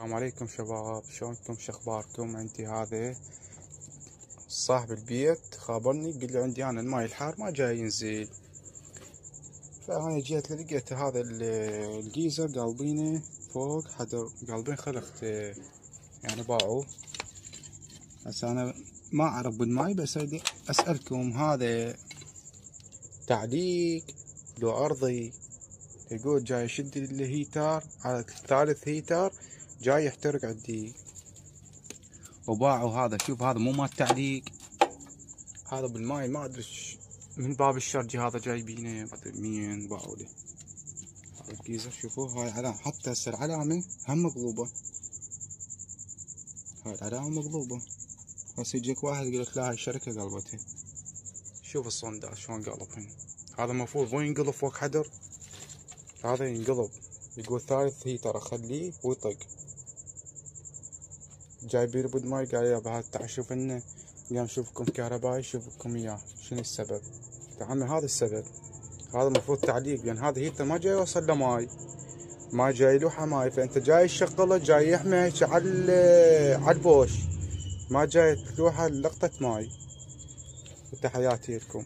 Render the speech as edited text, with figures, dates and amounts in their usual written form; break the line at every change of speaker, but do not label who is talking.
السلام عليكم شباب، شلونكم؟ شخباركم؟ عندي هذا صاحب البيت خابرني قال لي عندي انا الماي الحار ما جاي ينزل، فانا جيت لقيت هذا الجيزر قالبينه فوق حدر قالبين خلقت يعني باعوه. هسه انا ما اعرف بالماي، بس اسالكم هذا تعليق لو ارضي؟ يقول جاي يشد الهيتر على الثالث هيتر جاي يحترق عندي وباعوا. هذا شوف، هذا مو مال تعليق، هذا بالماي ما ادري من باب الشرجي هذا جايبينه، ما ادري مين باعوا له هذا الجيزر. شوفوا هاي علامة، حتى هسه العلامة هم مقلوبة، هاي العلامة مقلوبة. هسه يجيك واحد يقول لك لا هاي الشركة قلبتها. شوف الصندات شلون قلبهن، هذا المفروض مو ينقلب فوق حدر، هذا ينقلب. يقول ثالث هيتر اخليه ويطق، جايبين بالماي قال يا بعد تعال شوف لنا، قام شوفكم كهربائي شوفكم اياه شنو السبب. يا عمي هذا السبب، هذا المفروض تعليق، لان هذا هيتر ما جاي يوصل له ماي، ما جاي له حماية، فانت جاي تشغله جاي يحمي على البوش، ما جاي تلوحه لقطة ماي. وتحياتي لكم.